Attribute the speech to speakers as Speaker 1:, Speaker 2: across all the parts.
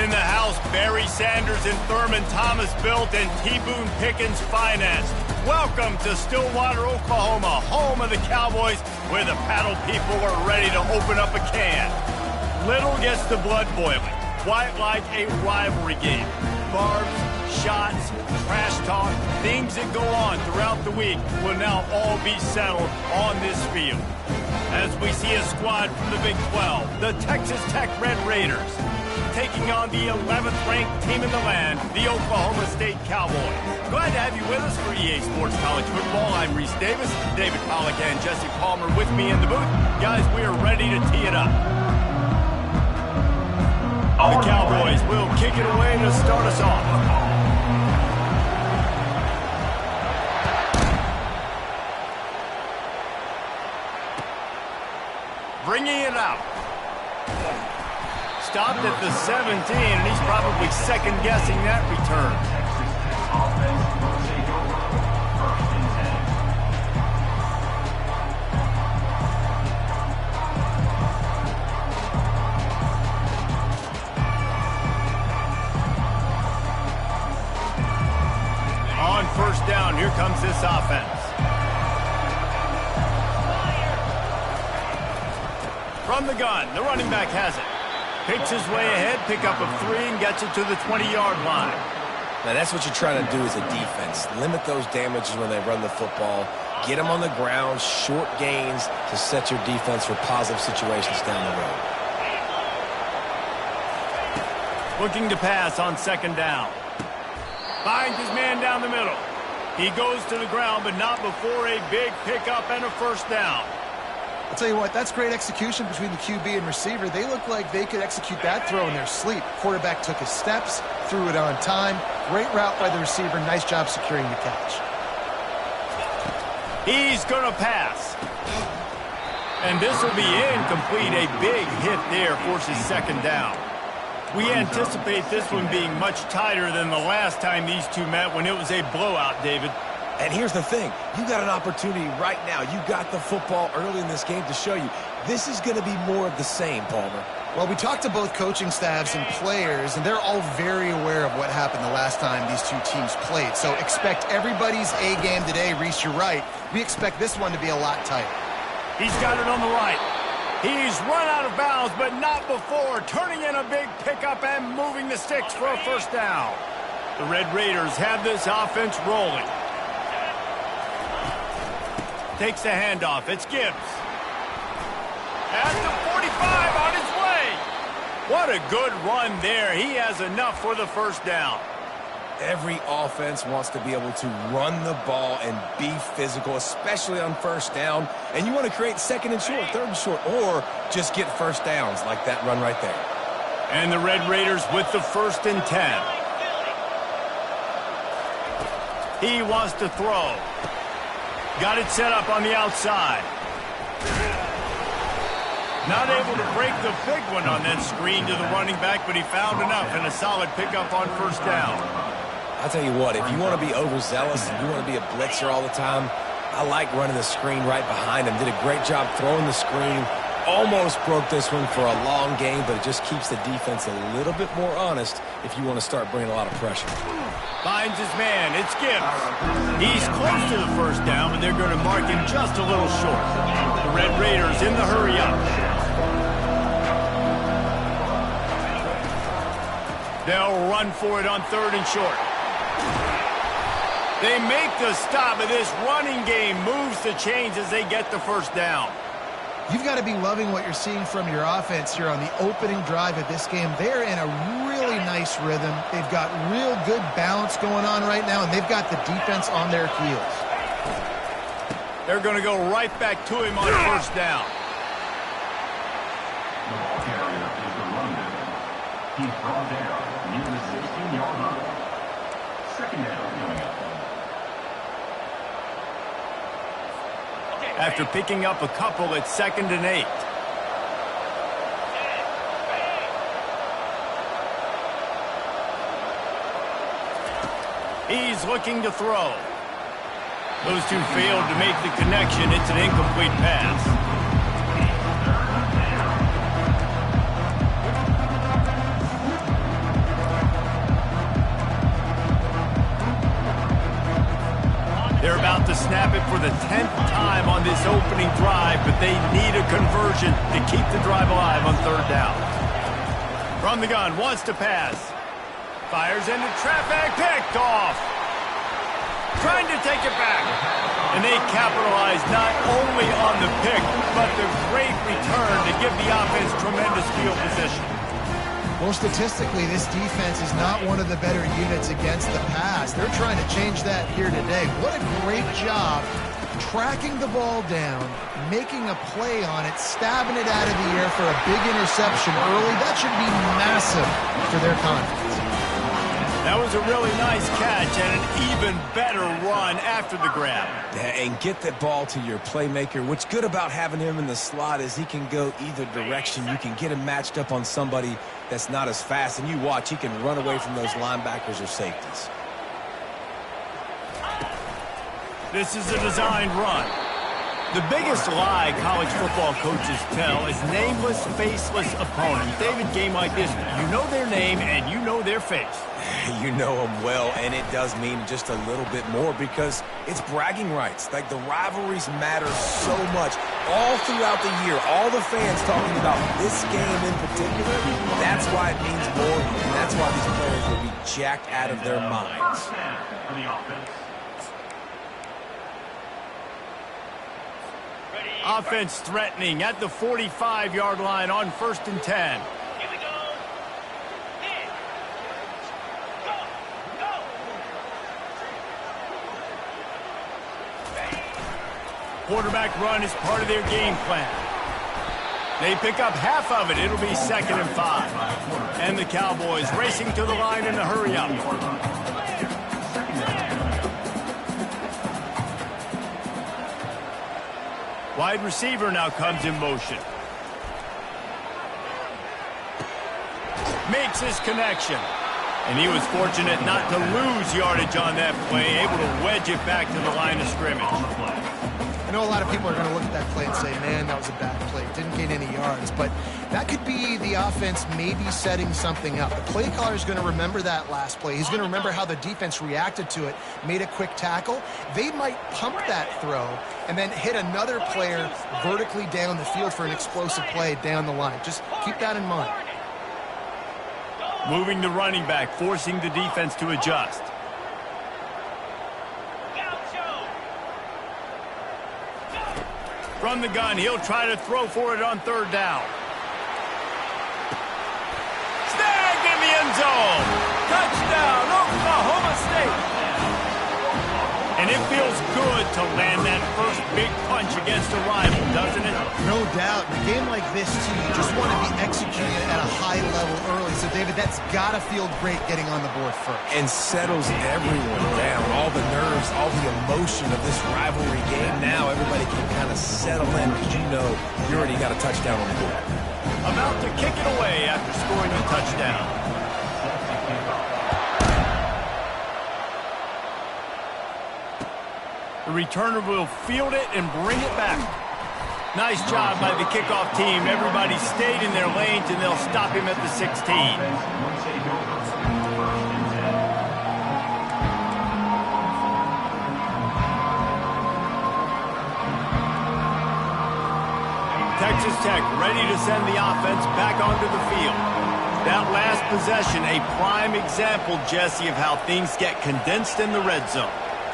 Speaker 1: In the house, Barry Sanders and Thurman Thomas built and T. Boone Pickens financed. Welcome to Stillwater, Oklahoma, home of the Cowboys, where the paddle people are ready to open up a can. Little gets the blood boiling, quite like a rivalry game. Barbs, shots, trash talk, things that go on throughout the week will now all be settled on this field. As we see a squad from the Big 12, the Texas Tech Red Raiders, taking on the 11th-ranked team in the land, the Oklahoma State Cowboys. Glad to have you with us for EA Sports College Football. I'm Reese Davis, David Pollack and Jesse Palmer with me in the booth. Guys, we are ready to tee it up. The Cowboys will kick it away to start us off. Bringing it out. Stopped at the 17, and he's probably second-guessing that return. On first down, here comes this offense. From the gun, the running back has it. Picks his way ahead, pick up of 3, and gets it to the 20-yard line.
Speaker 2: Now, that's what you're trying to do as a defense. Limit those damages when they run the football. Get them on the ground, short gains to set your defense for positive situations down the road.
Speaker 1: Looking to pass on second down. Finds his man down the middle. He goes to the ground, but not before a big pickup and a first down.
Speaker 3: I'll tell you what, that's great execution between the QB and receiver. They look like they could execute that throw in their sleep. Quarterback took his steps, threw it on time. Great route by the receiver. Nice job securing the catch.
Speaker 1: He's going to pass. And this will be incomplete. A big hit there forces second down. We anticipate this one being much tighter than the last time these two met when it was a blowout, David.
Speaker 2: And here's the thing. You got an opportunity right now. You got the football early in this game to show you. This is going to be more of the same, Palmer.
Speaker 3: Well, we talked to both coaching staffs and players, and they're all very aware of what happened the last time these two teams played. So expect everybody's A game today. Reese, you're right. We expect this one to be a lot tighter.
Speaker 1: He's got it on the right. He's run out of bounds, but not before turning in a big pickup and moving the sticks for a first down. The Red Raiders have this offense rolling. Takes the handoff. It's Gibbs. At the 45 on his way. What a good run there. He has enough for the first down.
Speaker 2: Every offense wants to be able to run the ball and be physical, especially on first down. And you want to create second and short, third and short, or just get first downs like that run right there.
Speaker 1: And the Red Raiders with the 1st and 10. He wants to throw. Got it set up on the outside. Not able to break the big one on that screen to the running back, but he found enough and a solid pickup on first down.
Speaker 2: I'll tell you what, if you want to be overzealous and you want to be a blitzer all the time, I like running the screen right behind him. Did a great job throwing the screen. Almost broke this one for a long game, but it just keeps the defense a little bit more honest if you want to start bringing a lot of pressure.
Speaker 1: Finds his man. It's Gibbs. He's close to the first down, but they're going to mark him just a little short. The Red Raiders in the hurry up. They'll run for it on 3rd and short. They make the stop, but this running game moves the chains as they get the first down.
Speaker 3: You've got to be loving what you're seeing from your offense here on the opening drive of this game. They're in a really nice rhythm. They've got real good balance going on right now, and they've got the defense on their heels.
Speaker 1: They're going to go right back to him on first down.
Speaker 4: The ball carrier is the runner. He's brought down near the 16-yard line. Second down coming up.
Speaker 1: After picking up a couple at 2nd and 8. He's looking to throw. Those two failed to make the connection. It's an incomplete pass. conversion to keep the drive alive on third down. From the gun, wants to pass. Fires into traffic, picked off. Trying to take it back. And they capitalize not only on the pick, but the great return to give the offense tremendous field position.
Speaker 3: Well, statistically, this defense is not one of the better units against the pass. They're trying to change that here today. What a great job tracking the ball down, making a play on it, stabbing it out of the air for a big interception early. That should be massive for their confidence.
Speaker 1: That was a really nice catch and an even better run after the grab.
Speaker 2: Yeah, and get that ball to your playmaker. What's good about having him in the slot is he can go either direction. You can get him matched up on somebody that's not as fast, and you watch, he can run away from those linebackers or safeties.
Speaker 1: This is a designed run. The biggest lie college football coaches tell is nameless, faceless opponents. David, game like this, you know their name and you know their face.
Speaker 2: You know them well, and it does mean just a little bit more because it's bragging rights. Like, the rivalries matter so much all throughout the year. All the fans talking about this game in particular, that's why it means more, and that's why these players will be jacked out of their minds.
Speaker 4: For the offense.
Speaker 1: Offense threatening at the 45-yard line on 1st and 10.
Speaker 5: Here we go. Hit. Go.
Speaker 1: Quarterback run is part of their game plan. They pick up half of it. It'll be 2nd and 5. And the Cowboys racing to the line in a hurry up. Wide receiver now comes in motion. Makes his connection. And he was fortunate not to lose yardage on that play, able to wedge it back to the line of scrimmage.
Speaker 3: I know a lot of people are going to look at that play and say, man, that was a bad play. Didn't gain any yards. But that could be the offense maybe setting something up. The play caller is going to remember that last play. He's going to remember how the defense reacted to it, made a quick tackle. They might pump that throw and then hit another player vertically down the field for an explosive play down the line. Just keep that in mind.
Speaker 1: Moving the running back, forcing the defense to adjust. From the gun, he'll try to throw for it on 3rd down. Snagged in the end zone. Touchdown, Oklahoma State. And it feels good to land that first big punch against a rival, doesn't it?
Speaker 3: No doubt. In a game like this, too, you just want to be executing it at a high level early. So, David, that's got to feel great getting on the board first.
Speaker 2: And settles everyone down. All the nerves, all the emotion of this rivalry game. Now everybody can kind of settle in because you know you already got a touchdown on the board.
Speaker 1: About to kick it away after scoring the touchdown. The returner will field it and bring it back. Nice job by the kickoff team. Everybody stayed in their lanes, and they'll stop him at the 16. Texas Tech ready to send the offense back onto the field. That last possession, a prime example, Jesse, of how things get condensed in the red zone.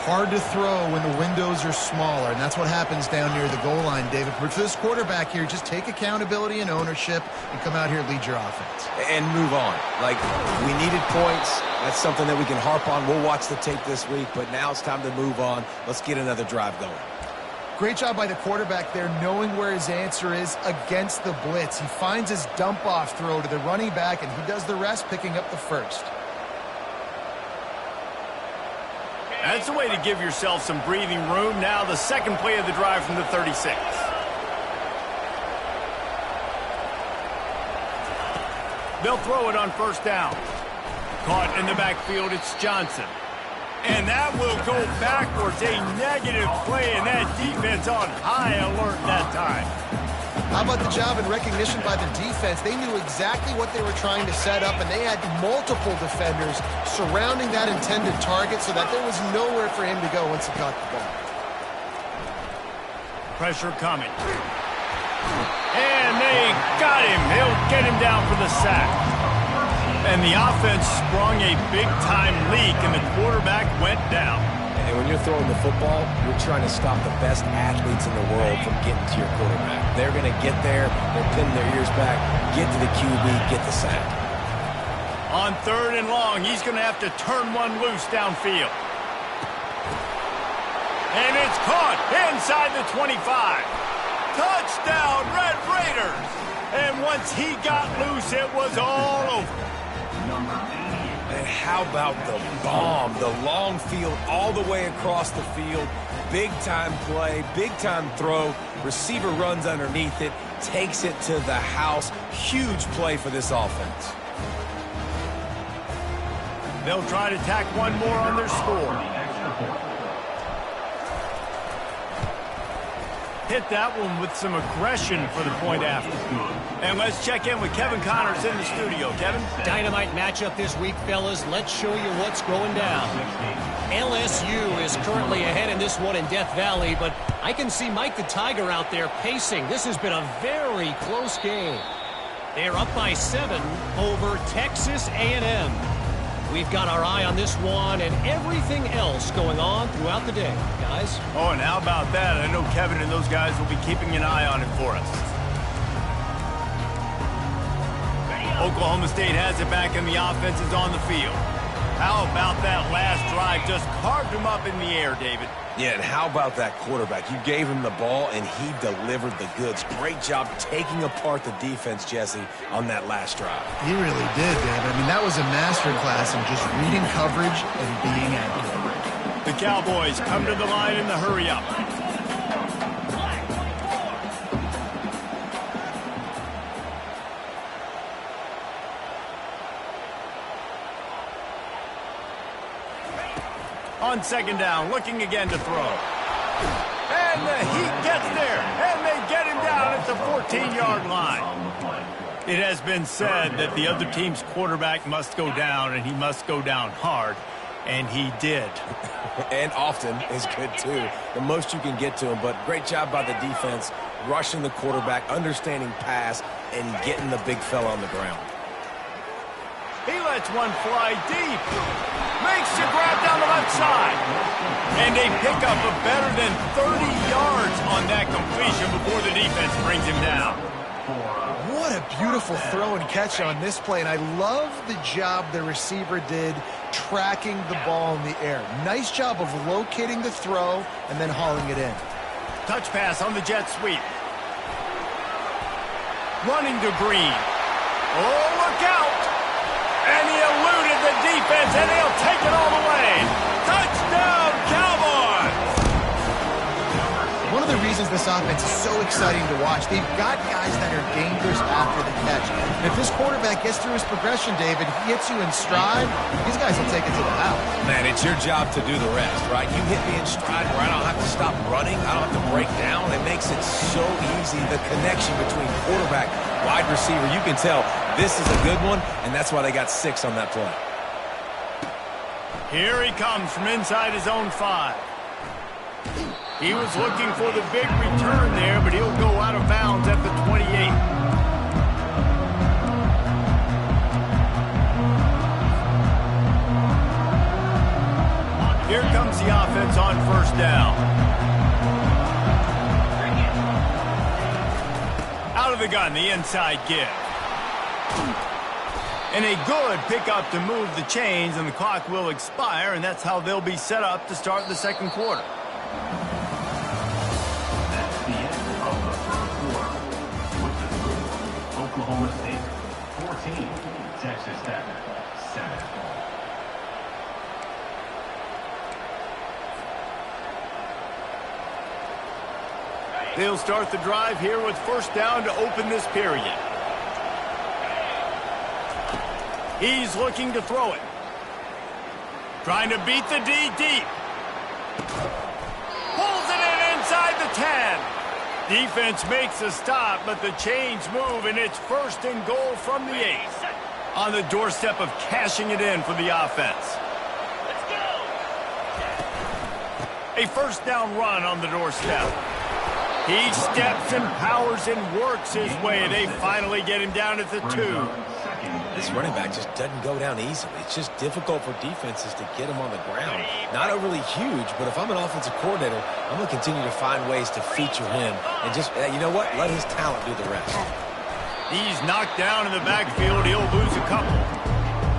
Speaker 3: Hard to throw when the windows are smaller, and that's what happens down near the goal line, David. But for this quarterback here, just take accountability and ownership and come out here and lead your offense.
Speaker 2: And move on. Like, we needed points. That's something that we can harp on. We'll watch the tape this week, but now it's time to move on. Let's get another drive going.
Speaker 3: Great job by the quarterback there, knowing where his answer is against the blitz. He finds his dump-off throw to the running back, and he does the rest, picking up the first.
Speaker 1: That's a way to give yourself some breathing room. Now the second play of the drive from the 36. They'll throw it on 1st down. Caught in the backfield, it's Johnson. And that will go backwards. A negative play, and that defense on high alert that time.
Speaker 3: How about the job and recognition by the defense? They knew exactly what they were trying to set up, and they had multiple defenders surrounding that intended target so that there was nowhere for him to go once he caught the ball.
Speaker 1: Pressure coming. get him down for the sack. And the offense sprung a big-time leak, and the quarterback went down.
Speaker 2: And when you're throwing the football, you're trying to stop the best athletes in the world from getting to your quarterback. They're going to get there, they're pinning their ears back, get to the QB, get the sack.
Speaker 1: On 3rd and long, he's going to have to turn one loose downfield. And it's caught inside the 25. Touchdown, Red Raiders! And once he got loose, it was all over.
Speaker 2: And how about the bomb? The long field all the way across the field. Big-time play, big-time throw. Receiver runs underneath it, takes it to the house. Huge play for this offense.
Speaker 1: They'll try to tack one more on their score. Hit that one with some aggression for the point after. And let's check in with Kevin Connors in the studio. Kevin?
Speaker 6: Dynamite matchup this week, fellas. Let's show you what's going down. LSU is currently ahead in this one in Death Valley, but I can see Mike the Tiger out there pacing. This has been a very close game. They're up by 7 over Texas A&M. We've got our eye on this one and everything else going on throughout the day, guys.
Speaker 1: Oh, and how about that? I know Kevin and those guys will be keeping an eye on it for us. Oklahoma State has it back and the offense is on the field. How about that last drive? Just carved him up in the air, David.
Speaker 2: Yeah, and how about that quarterback? You gave him the ball, and he delivered the goods. Great job taking apart the defense, Jesse, on that last drive.
Speaker 3: He really did, David. I mean, that was a masterclass in just reading coverage and being accurate.
Speaker 1: The Cowboys come to the line in the hurry-up. On 2nd down, looking again to throw. And the Heat gets there, and they get him down at the 14-yard line. It has been said that the other team's quarterback must go down, and he must go down hard, and he did.
Speaker 2: And often is good, too. The most you can get to him, but great job by the defense, rushing the quarterback, understanding pass, and getting the big fella on the ground.
Speaker 1: He lets one fly deep. Makes the grab down the left side. And a pickup of better than 30 yards on that completion before the defense brings him down.
Speaker 3: What a beautiful throw and catch on this play, and I love the job the receiver did tracking the ball in the air. Nice job of locating the throw and then hauling it in.
Speaker 1: Touch pass on the jet sweep. Running to Green. Oh, look out! And he eluded the defense, and he'll take it all the way. Touchdown, Cowboys!
Speaker 3: One of the reasons this offense is so exciting to watch, they've got guys that are dangerous after the catch. And if this quarterback gets through his progression, David, he hits you in stride, these guys will take it to the house.
Speaker 2: Man, it's your job to do the rest, right? You hit me in stride where I don't have to stop running. I don't have to break down. It makes it so easy. The connection between quarterback, wide receiver, you can tell this is a good one, and that's why they got 6 on that play.
Speaker 1: Here he comes from inside his own 5. He was looking for the big return there, but he'll go out of bounds at the 28. Here comes the offense on 1st down. Out of the gun, the inside give. And a good pickup to move the chains, and the clock will expire, and that's how they'll be set up to start the 2nd quarter.
Speaker 4: That's the end of the 1st quarter. With the score, Oklahoma State 14, Texas Tech 7.
Speaker 1: They'll start the drive here with 1st down to open this period. He's looking to throw it. Trying to beat the D deep. Pulls it in inside the 10. Defense makes a stop, but the chains move, and it's 1st and goal from the 8. On the doorstep of cashing it in for the offense.
Speaker 5: Let's go.
Speaker 1: A 1st down run on the doorstep. He steps and powers and works his way. They finally get him down at the 2.
Speaker 2: This running back just doesn't go down easily. It's just difficult for defenses to get him on the ground. Not overly huge, but if I'm an offensive coordinator, I'm going to continue to find ways to feature him. And just, you know what? Let his talent do the rest.
Speaker 1: He's knocked down in the backfield. He'll lose a couple.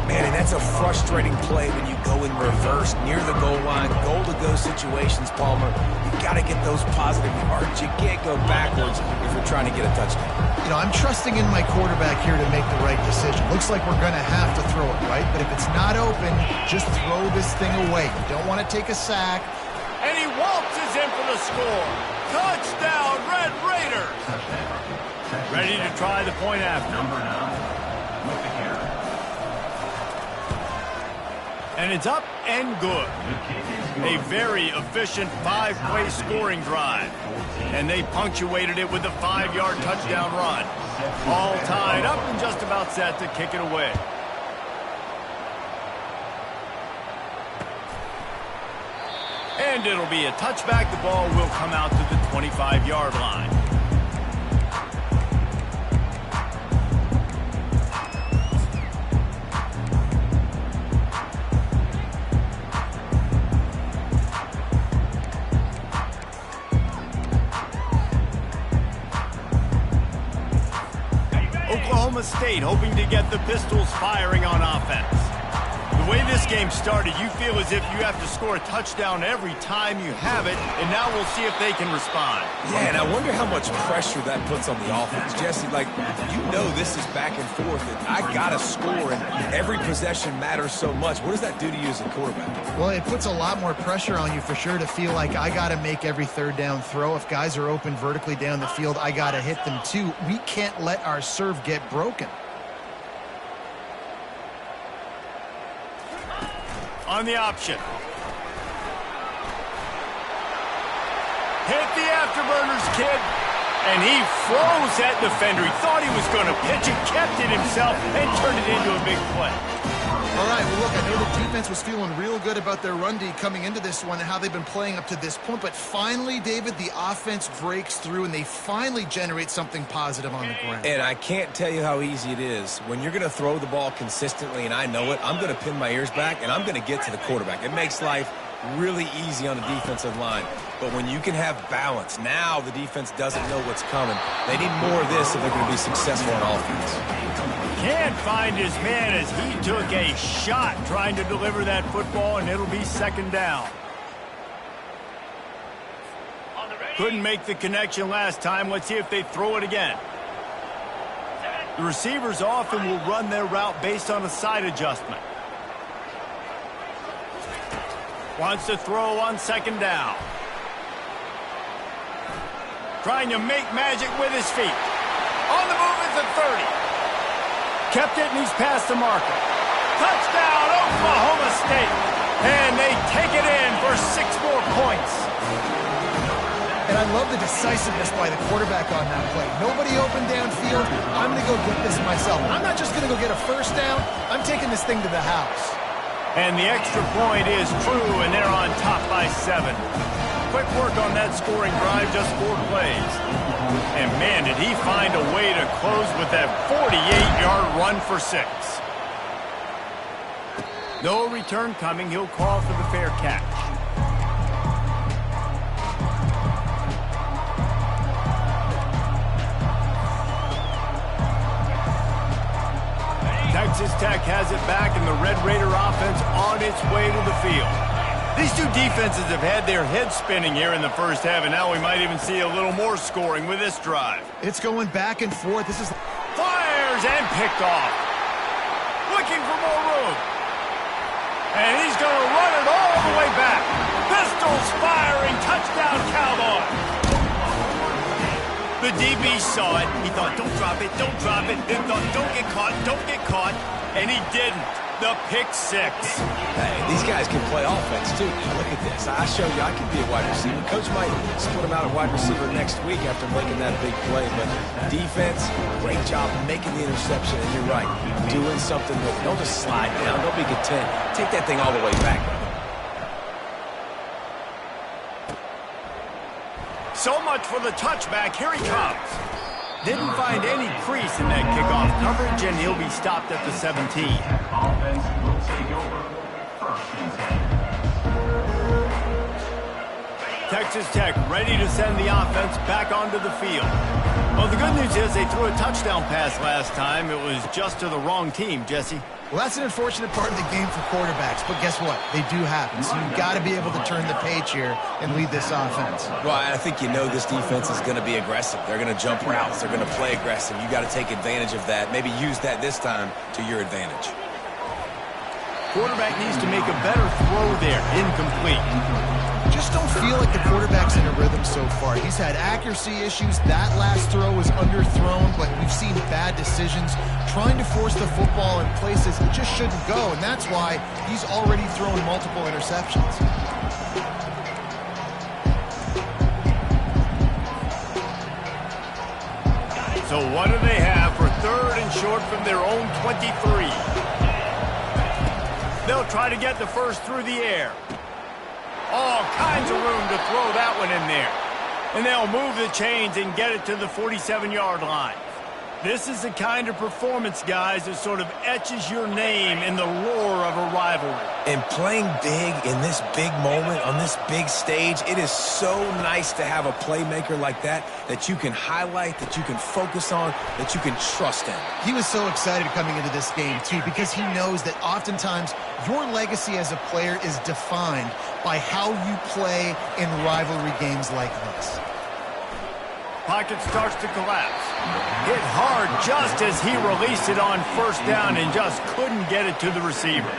Speaker 2: Man, and that's a frustrating play when you go in reverse near the goal line. Goal-to-go situations, Palmer. You got to get those positive yards. You can't go backwards if you're trying to get a touchdown.
Speaker 3: You know, I'm trusting in my quarterback here to make the right decision. Looks like we're going to have to throw it, right? But if it's not open, just throw this thing away. You don't want to take a sack.
Speaker 1: And he waltzes in for the score. Touchdown, Red Raiders. Ready to try the point after.
Speaker 4: Number 9 with the carry.
Speaker 1: And it's up and good. A very efficient 5-play scoring drive. And they punctuated it with a 5-yard touchdown run. All tied up and just about set to kick it away. And it'll be a touchback. The ball will come out to the 25-yard line. Oklahoma State hoping to get the Pistols firing on offense. The way this game started, you feel as if you have to score a touchdown every time you have it, and now we'll see if they can respond.
Speaker 2: Yeah, and I wonder how much pressure that puts on the offense. Jesse, like, you know this is back and forth, and I got to score, and every possession matters so much. What does that do to you as a quarterback?
Speaker 3: Well, it puts a lot more pressure on you for sure to feel like I got to make every third down throw. If guys are open vertically down the field, I got to hit them too. We can't let our serve get broken.
Speaker 1: On the option. Hit the afterburners, kid. And he froze that defender. He thought he was going to pitch it, kept it himself, and turned it into a big play.
Speaker 3: All right, well, look, I know the defense was feeling real good about their run D coming into this one and how they've been playing up to this point. But finally, David, the offense breaks through, and they finally generate something positive on the ground.
Speaker 2: And I can't tell you how easy it is. When you're going to throw the ball consistently, and I know it, I'm going to pin my ears back, and I'm going to get to the quarterback. It makes life really easy on the defensive line. But when you can have balance, now the defense doesn't know what's coming. They need more of this if they're going to be successful on offense.
Speaker 1: Can't find his man as he took a shot trying to deliver that football, and it'll be second down. Couldn't make the connection last time. Let's see if they throw it again. The receivers often will run their route based on a side adjustment. Wants to throw on second down. Trying to make magic with his feet. On the move at the 30. Kept it, and he's past the marker. Touchdown, Oklahoma State. And they take it in for 6 more points.
Speaker 3: And I love the decisiveness by the quarterback on that play. Nobody open downfield. I'm going to go get this myself. I'm not just going to go get a first down. I'm taking this thing to the house.
Speaker 1: And the extra point is true, and they're on top by 7. Quick work on that scoring drive, just 4 plays. And man, did he find a way to close with that 48-yard run for 6. No return coming. He'll call for the fair catch. Texas Tech has it back, and the Red Raider offense on its way to the field. These two defenses have had their heads spinning here in the first half, and now we might even see a little more scoring with this drive.
Speaker 3: It's going back and forth. This is
Speaker 1: Fires and picked off. Looking for more room. And he's going to run it all the way back. Pistols firing. Touchdown, Cowboys. The DB saw it. He thought, don't drop it, don't drop it. Then thought, don't get caught. And he didn't. The pick 6.
Speaker 2: Hey, these guys can play offense, too. Now, look at this. I showed you I can be a wide receiver. Coach might split him out at wide receiver next week after making that big play. But defense, great job making the interception. And you're right, doing something with it. Don't just slide down. Don't be content. Take that thing all the way back.
Speaker 1: So much touch for the touchback. Here he comes. Didn't find any crease in that kickoff coverage, and he'll be stopped at the 17.
Speaker 4: Offense will take over. First and 10.
Speaker 1: Texas Tech ready to send the offense back onto the field. Well, the good news is they threw a touchdown pass last time. It was just to the wrong team, Jesse.
Speaker 3: Well, that's an unfortunate part of the game for quarterbacks, but guess what? They do happen, so you've got to be able to turn the page here and lead this offense.
Speaker 2: Well, I think you know this defense is going to be aggressive. They're going to jump routes. They're going to play aggressive. You got to take advantage of that. Maybe use that this time to your advantage.
Speaker 1: Quarterback needs to make a better throw there. Incomplete.
Speaker 3: Just don't feel like the quarterback's in a rhythm so far. He's had accuracy issues. That last throw was underthrown, but we've seen bad decisions, trying to force the football in places it just shouldn't go, and that's why he's already thrown multiple interceptions.
Speaker 1: So what do they have for 3rd and short from their own 23? They'll try to get the first through the air. All kinds of room to throw that one in there. And they'll move the chains and get it to the 47-yard line. This is the kind of performance, guys, that sort of etches your name in the lore of a rivalry.
Speaker 2: And playing big in this big moment, on this big stage, it is so nice to have a playmaker like that you can highlight, that you can focus on, that you can trust in.
Speaker 3: He was so excited coming into this game, too, because he knows that oftentimes your legacy as a player is defined by how you play in rivalry games like this.
Speaker 1: Pocket starts to collapse. Hit hard just as he released it on 1st down and just couldn't get it to the receiver.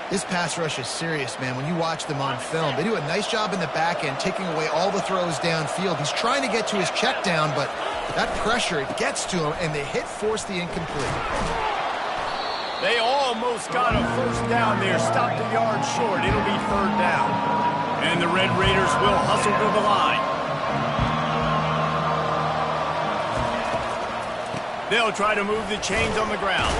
Speaker 3: This pass rush is serious, man. When you watch them on film, they do a nice job in the back end, taking away all the throws downfield. He's trying to get to his check down, but that pressure, it gets to him, and the hit forced the incomplete.
Speaker 1: They almost got a 1st down there, stopped a yard short. It'll be 3rd down. And the Red Raiders will hustle to the line. They'll try to move the chains on the ground.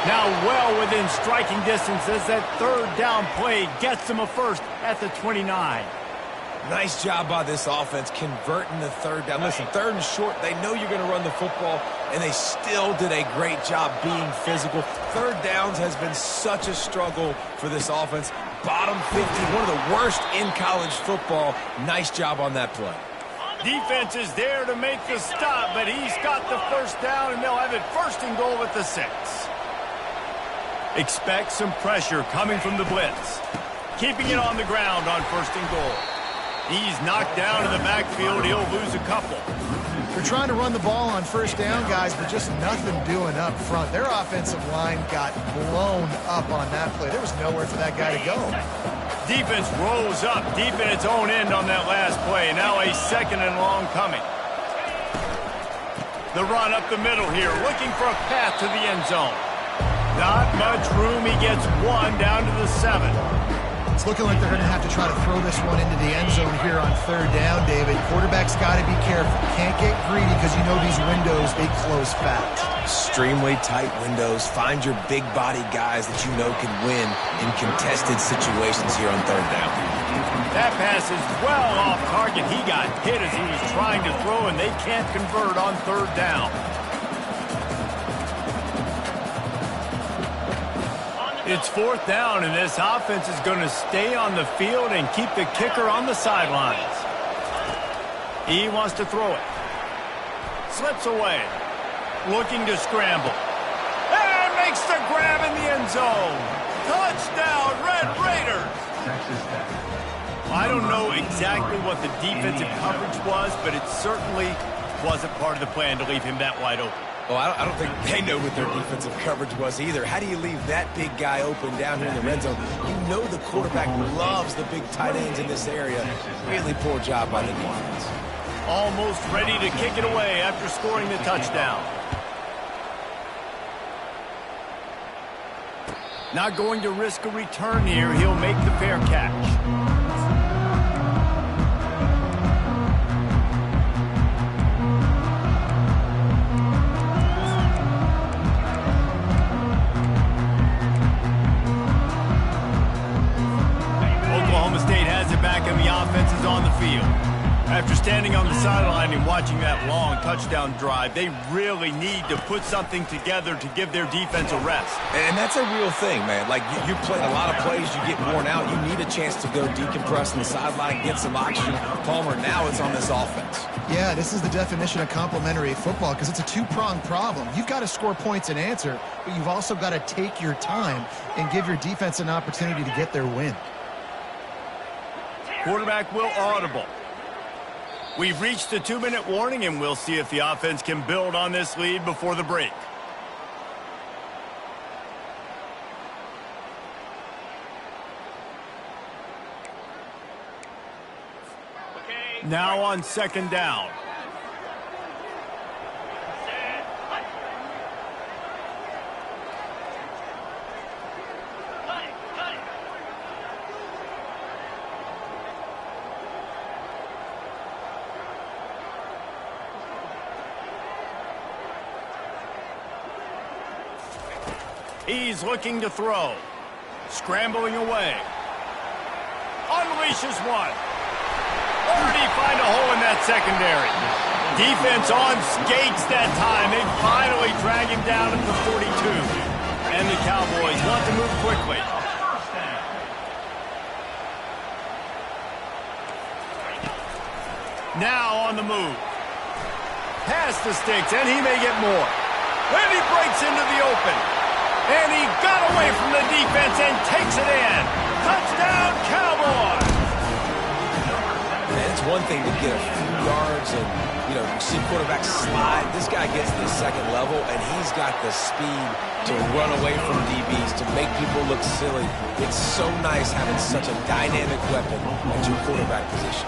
Speaker 1: Now well within striking distance as that 3rd down play gets them a first at the 29.
Speaker 2: Nice job by this offense converting the 3rd down. Listen, 3rd and short, they know you're going to run the football, and they still did a great job being physical. 3rd downs has been such a struggle for this offense. Bottom 50, one of the worst in college football. Nice job on that play.
Speaker 1: Defense is there to make the stop, but he's got the 1st down, and they'll have it 1st and goal at the 6. Expect some pressure coming from the blitz. Keeping it on the ground on 1st and goal. He's knocked down in the backfield. He'll lose a couple.
Speaker 3: They're trying to run the ball on 1st down, guys, but just nothing doing up front. Their offensive line got blown up on that play. There was nowhere for that guy to go.
Speaker 1: Defense rolls up deep in its own end on that last play. Now a 2nd and long coming. The run up the middle here, looking for a path to the end zone. Not much room. He gets 1 down to the 7.
Speaker 3: It's looking like they're going to have to try to throw this one into the end zone here on 3rd down, David. Quarterback's got to be careful. Can't get greedy because you know these windows, they close fast.
Speaker 2: Extremely tight windows. Find your big body guys that you know can win in contested situations here on 3rd down.
Speaker 1: That pass is well off target. He got hit as he was trying to throw, and they can't convert on 3rd down. It's 4th down, and this offense is going to stay on the field and keep the kicker on the sidelines. He wants to throw it. Slips away. Looking to scramble. And makes the grab in the end zone. Touchdown, Red Raiders!
Speaker 4: Texas Tech.
Speaker 1: I don't know exactly what the defensive coverage was, but it certainly wasn't part of the plan to leave him that wide open.
Speaker 2: Well, I don't think they know what their defensive coverage was either. How do you leave that big guy open down here in the red zone? You know the quarterback loves the big tight ends in this area. Really poor job by the defense.
Speaker 1: Almost ready to kick it away after scoring the touchdown. Not going to risk a return here. He'll make the fair catch. After standing on the touchdown drive. They really need to put something together to give their defense a rest.
Speaker 2: And that's a real thing, man. Like, you play a lot of plays, you get worn out. You need a chance to go decompress on the sideline, get some oxygen. Palmer, now it's on this offense.
Speaker 3: Yeah, this is the definition of complementary football because it's a two-pronged problem. You've got to score points and answer, but you've also got to take your time and give your defense an opportunity to get their win.
Speaker 1: Quarterback will audible. We've reached the 2-minute warning, and we'll see if the offense can build on this lead before the break. Now on second down. He's looking to throw. Scrambling away. Unleashes one. Already find a hole in that secondary. Defense on skates that time. They finally drag him down at the 42. And the Cowboys want to move quickly. Now on the move. Past the sticks, and he may get more. And he breaks into the open. And he got away from the defense and takes it in. Touchdown, Cowboys!
Speaker 2: Man, it's one thing to get a few yards and, see quarterbacks slide. This guy gets to the second level, and he's got the speed to run away from DBs, to make people look silly. It's so nice having such a dynamic weapon at your quarterback position.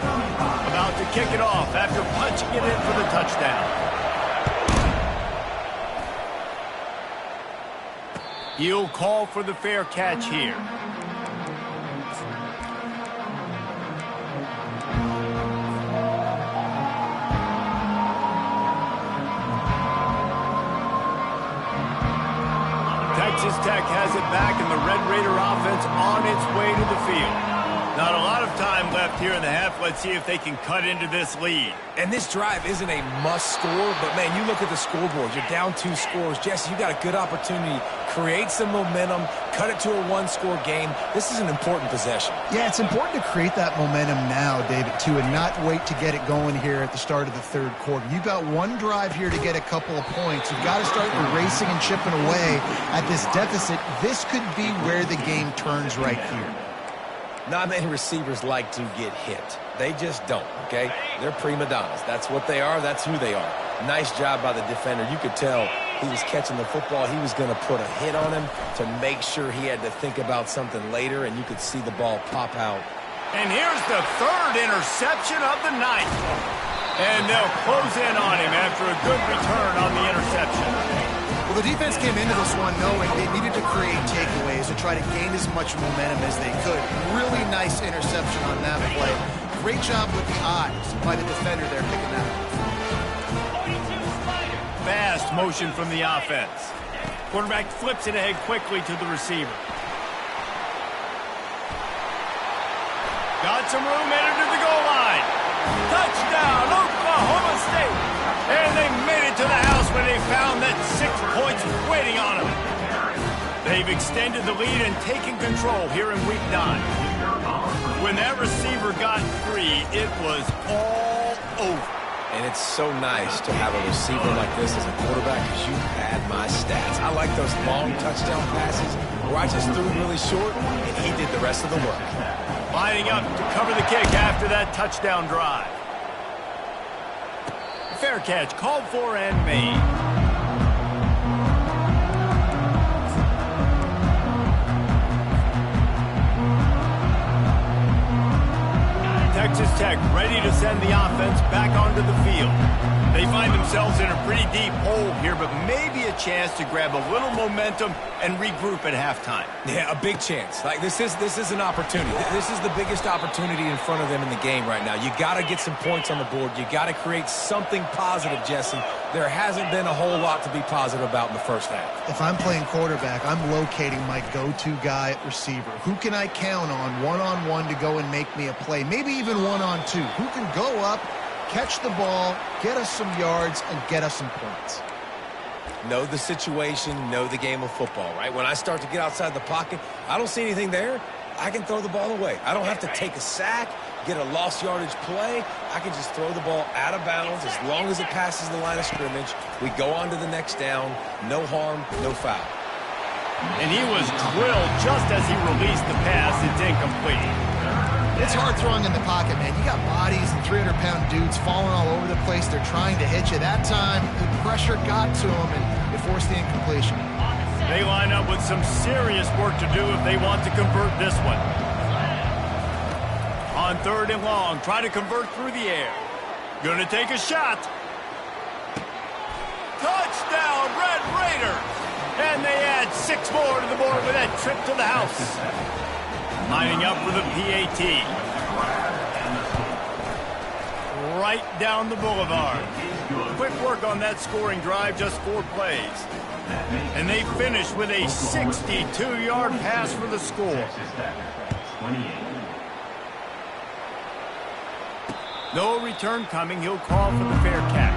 Speaker 1: About to kick it off after punching it in for the touchdown. He'll call for the fair catch here. Texas Tech has it back, and the Red Raider offense on its way to the field. Not a lot of time left here in the half. Let's see if they can cut into this lead.
Speaker 2: And this drive isn't a must score, but, man, you look at the scoreboard. You're down 2 scores. Jesse, you got a good opportunity. Create some momentum. Cut it to a 1-score game. This is an important possession.
Speaker 3: Yeah, it's important to create that momentum now, David, too, and not wait to get it going here at the start of the third quarter. You've got one drive here to get a couple of points. You've got to start erasing and chipping away at this deficit. This could be where the game turns right here.
Speaker 2: Not many receivers like to get hit. They just don't, okay? They're prima donnas. That's what they are. That's who they are. Nice job by the defender. You could tell he was catching the football. He was going to put a hit on him to make sure he had to think about something later, and you could see the ball pop out.
Speaker 1: And here's the third interception of the night. And they'll close in on him after a good return on the interception.
Speaker 3: Well, the defense came into this one knowing they needed to create takeaways to try to gain as much momentum as they could. Really nice interception on that play. Great job with the eyes by the defender there picking that up.
Speaker 1: Fast motion from the offense. Quarterback flips it ahead quickly to the receiver. Got some room, headed to the goal line. Touchdown, Oklahoma State. And they made it to the house when they found that 6 points waiting on them. They've extended the lead and taken control here in week 9. When that receiver got free, it was all over.
Speaker 2: And it's so nice to have a receiver like this as a quarterback because you had my stats. I like those long touchdown passes where I just threw really short and he did the rest of the work.
Speaker 1: Lining up to cover the kick after that touchdown drive. Fair catch called for and made. Texas Tech ready to send the offense back onto the field. They find themselves in a pretty deep hole here, but maybe a chance to grab a little momentum and regroup at halftime.
Speaker 2: Yeah, a big chance. Like this is an opportunity. This is the biggest opportunity in front of them in the game right now. You got to get some points on the board. You got to create something positive, Jesse. There hasn't been a whole lot to be positive about in the first half.
Speaker 3: If I'm playing quarterback, I'm locating my go-to guy at receiver. Who can I count on one-on-one to go and make me a play? Maybe even one-on-two. Who can go up catch the ball, get us some yards, and get us some points.
Speaker 2: Know the situation, know the game of football, right? When I start to get outside the pocket, I don't see anything there, I can throw the ball away. I don't have to take a sack, get a lost yardage play. I can just throw the ball out of bounds as long as it passes the line of scrimmage. We go on to the next down. No harm, no foul.
Speaker 1: And he was drilled just as he released the pass. It's incomplete.
Speaker 3: It's hard throwing in the pocket, man. You got bodies and 300-pound dudes falling all over the place. They're trying to hit you. That time, the pressure got to them, and it forced the incompletion.
Speaker 1: They line up with some serious work to do if they want to convert this one. On 3rd and long, try to convert through the air. Gonna take a shot. Touchdown, Red Raiders! And they add 6 more to the board with that trip to the house. Lining up for the PAT. Right down the boulevard. Quick work on that scoring drive, just 4 plays. And they finish with a 62-yard pass for the score. No return coming. He'll call for the fair catch.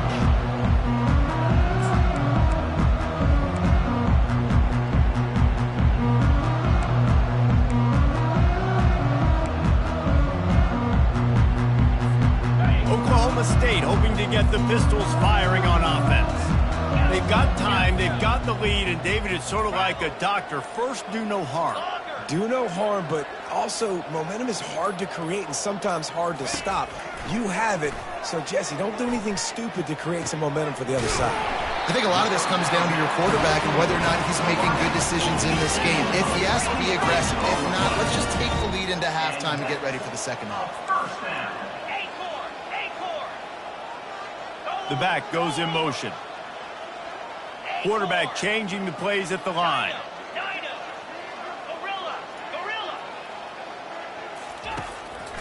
Speaker 1: Oklahoma State hoping to get the Pistols firing on offense. They've got time, they've got the lead, and David, it's sort of like a doctor. First, do no harm.
Speaker 2: Do no harm, but also momentum is hard to create and sometimes hard to stop. You have it, so Jesse, don't do anything stupid to create some momentum for the other side.
Speaker 3: I think a lot of this comes down to your quarterback and whether or not he's making good decisions in this game. If yes, be aggressive. If not, let's just take the lead into halftime and get ready for the second half.
Speaker 1: The back goes in motion. Quarterback changing the plays at the line.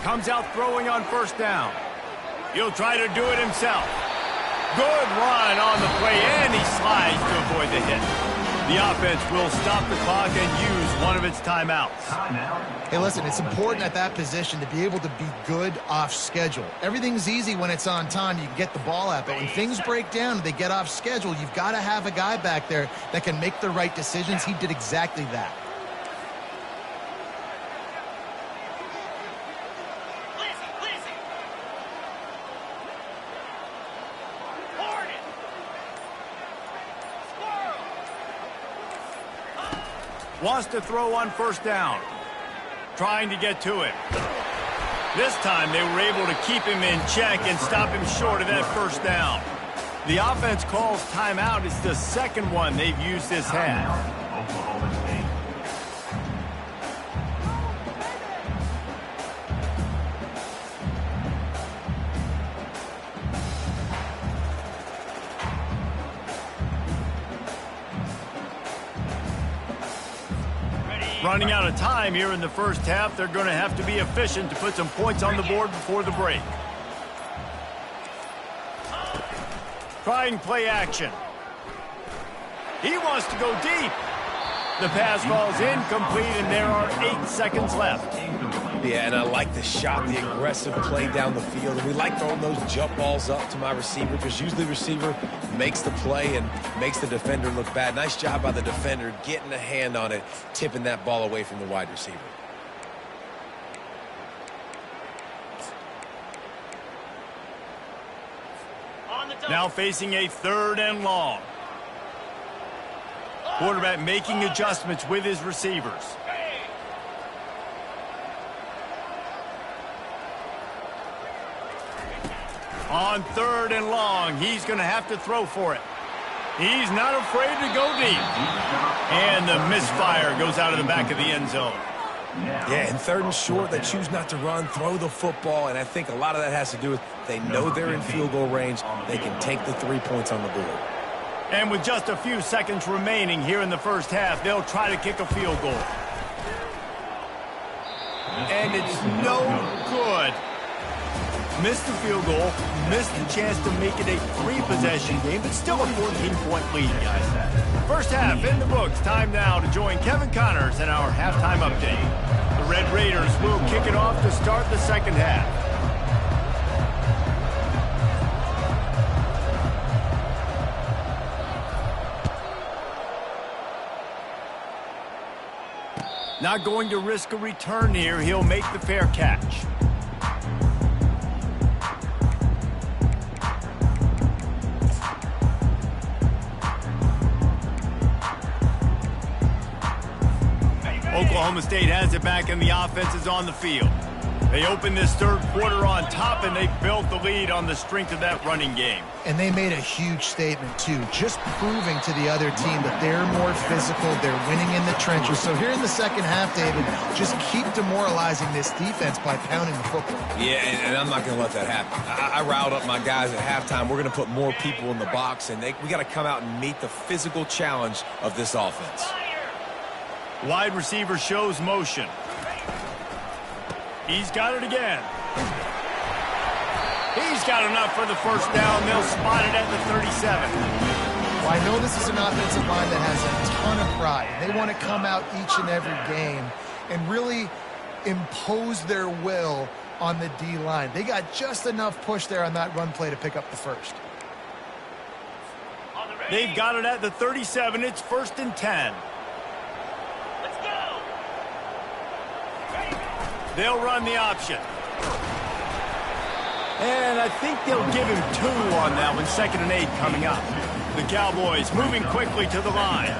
Speaker 1: Comes out throwing on 1st down. He'll try to do it himself. Good run on the play, and he slides to avoid the hit. The offense will stop the clock and use one of its timeouts.
Speaker 3: Hey, listen, it's important at that position to be able to be good off schedule. Everything's easy when it's on time. You can get the ball out, but when things break down and they get off schedule, you've got to have a guy back there that can make the right decisions. He did exactly that.
Speaker 1: Wants to throw on 1st down. Trying to get to it. This time they were able to keep him in check and stop him short of that 1st down. The offense calls timeout. It's the second one they've used this half.
Speaker 4: Oklahoma State.
Speaker 1: Running out of time here in the 1st half. They're going to have to be efficient to put some points on the board before the break. Trying play action. He wants to go deep. The pass falls incomplete, and there are 8 seconds left.
Speaker 2: Yeah, and I like the shot, the aggressive play down the field. And we like throwing those jump balls up to my receiver because usually the receiver makes the play and makes the defender look bad. Nice job by the defender getting a hand on it, tipping that ball away from the wide receiver.
Speaker 1: Now facing a 3rd and long. Quarterback making adjustments with his receivers. On 3rd and long, he's going to have to throw for it. He's not afraid to go deep. And the misfire goes out of the back of the end zone.
Speaker 2: Yeah, in 3rd and short, they choose not to run, throw the football, and I think a lot of that has to do with they know they're in field goal range. They can take the 3 points on the board.
Speaker 1: And with just a few seconds remaining here in the 1st half, they'll try to kick a field goal. And it's no good. Missed the field goal, missed the chance to make it a 3-possession game, but still a 14-point lead, guys. 1st half in the books. Time now to join Kevin Connors in our halftime update. The Red Raiders will kick it off to start the 2nd half. Not going to risk a return here. He'll make the fair catch. Oklahoma State has it back, and the offense is on the field. They opened this third quarter on top, and they built the lead on the strength of that running game.
Speaker 3: And they made a huge statement, too, just proving to the other team that they're more physical, they're winning in the trenches. So here in the second half, David, just keep demoralizing this defense by pounding the football.
Speaker 2: Yeah, and I'm not going to let that happen. I riled up my guys at halftime. We're going to put more people in the box, and we got to come out and meet the physical challenge of this offense.
Speaker 1: Wide receiver shows motion. He's got it again. He's got enough for the first down. They'll spot it at the 37.
Speaker 3: Well, I know this is an offensive line that has a ton of pride. They want to come out each and every game and really impose their will on the D-line. They got just enough push there on that run play to pick up the first.
Speaker 1: They've got it at the 37. It's 1st and 10. They'll run the option. And I think they'll give him 2 on that one. 2nd and 8 coming up. The Cowboys moving quickly to the line.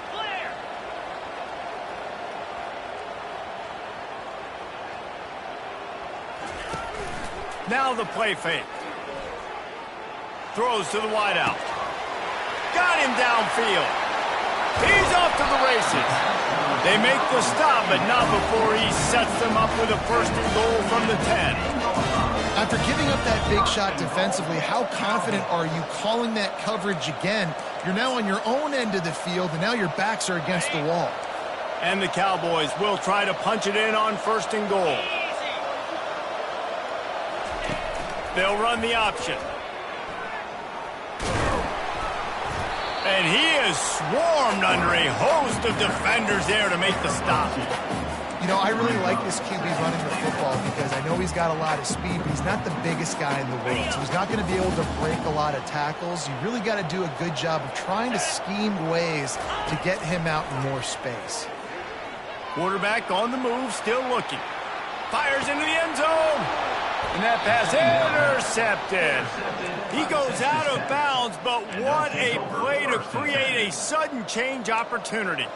Speaker 5: Clear.
Speaker 1: Now the play fake. Throws to the wideout. Got him downfield. He's off to the races. They make the stop, but not before he sets them up with a 1st and goal from the 10.
Speaker 3: After giving up that big shot defensively, how confident are you calling that coverage again? You're now on your own end of the field, and now your backs are against the wall.
Speaker 1: And the Cowboys will try to punch it in on 1st and goal. They'll run the option. And he is swarmed under a host of defenders there to make the stop.
Speaker 3: You know, I really like this QB running the football because I know he's got a lot of speed, but he's not the biggest guy in the world. So he's not going to be able to break a lot of tackles. You really got to do a good job of trying to scheme ways to get him out in more space.
Speaker 1: Quarterback on the move, still looking. Fires into the end zone. And that pass intercepted. He goes out of bounds, but what a play to create a sudden change opportunity.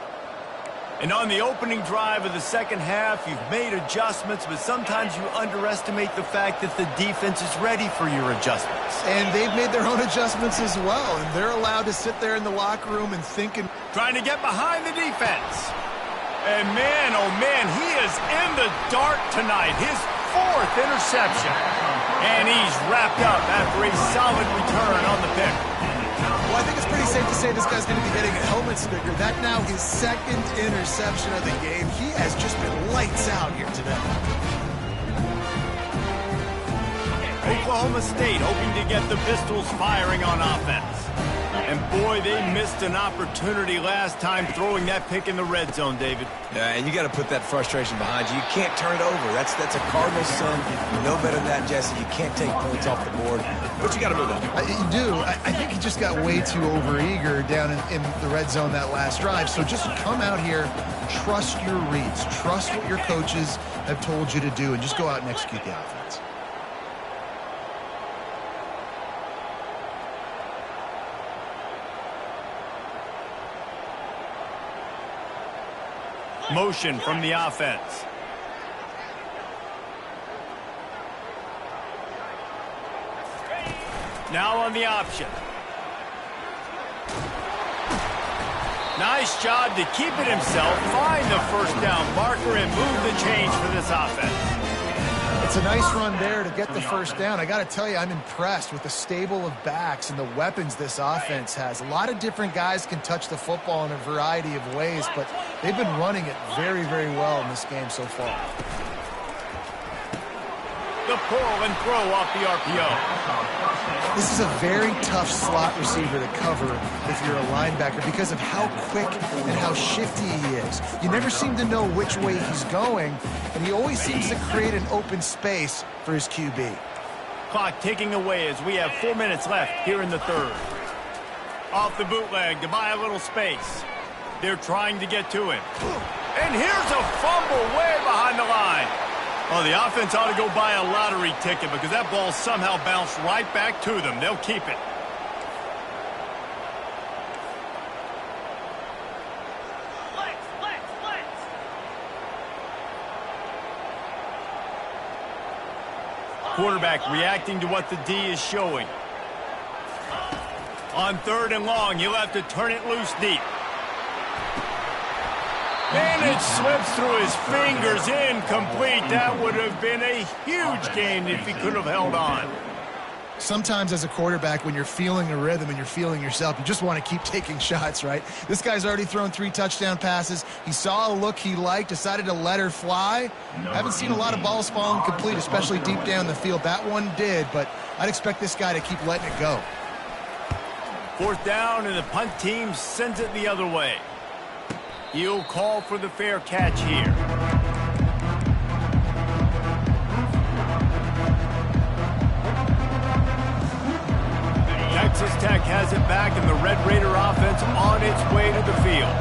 Speaker 1: And on the opening drive of the second half, you've made adjustments, but sometimes you underestimate the fact that the defense is ready for your adjustments.
Speaker 3: And they've made their own adjustments as well, and they're allowed to sit there in the locker room and think.
Speaker 1: Trying to get behind the defense. And man, oh man, he is in the dark tonight. His 4th interception. And he's wrapped up after a solid return on the pick.
Speaker 3: Well, I think it's pretty safe to say this guy's going to be getting a helmet sticker. That now his 2nd interception of the game. He has just been lights out here today.
Speaker 1: Oklahoma State hoping to get the Pistols firing on offense. And boy, they missed an opportunity last time throwing that pick in the red zone, David.
Speaker 2: Yeah, and you got to put that frustration behind you. You can't turn it over. That's a Cardinals son. You know better than that, Jesse. You can't take points off the board, but you got to move on.
Speaker 3: You do. I think he just got way too overeager down in the red zone that last drive. So just come out here, trust your reads, trust what your coaches have told you to do, and just go out and execute the offense.
Speaker 1: Motion from the offense. Now on the option. Nice job to keep it himself, find the 1st down marker, and move the chains for this offense.
Speaker 3: It's a nice run there to get the 1st down. I got to tell you, I'm impressed with the stable of backs and the weapons this offense has. A lot of different guys can touch the football in a variety of ways, but they've been running it very, very well in this game so far.
Speaker 1: The pull and throw off the RPO.
Speaker 3: This is a very tough slot receiver to cover if you're a linebacker because of how quick and how shifty he is. You never seem to know which way he's going, and he always seems to create an open space for his QB.
Speaker 1: Clock ticking away as we have 4 minutes left here in the third. Off the bootleg to buy a little space. They're trying to get to him. And here's a fumble way behind the line. Oh, the offense ought to go buy a lottery ticket because that ball somehow bounced right back to them. They'll keep it. Quarterback reacting to what the D is showing. On 3rd and long, he'll have to turn it loose deep. And it slips through his fingers, incomplete. That would have been a huge gain if he could have held on.
Speaker 3: Sometimes as a quarterback, when you're feeling a rhythm and you're feeling yourself, you just want to keep taking shots, right? This guy's already thrown 3 touchdown passes. He saw a look he liked, decided to let her fly. Haven't seen a lot of balls fall incomplete, especially deep down the field. That one did, but I'd expect this guy to keep letting it go.
Speaker 1: 4th down, and the punt team sends it the other way. He'll call for the fair catch here. Texas Tech has it back, and the Red Raider offense on its way to the field.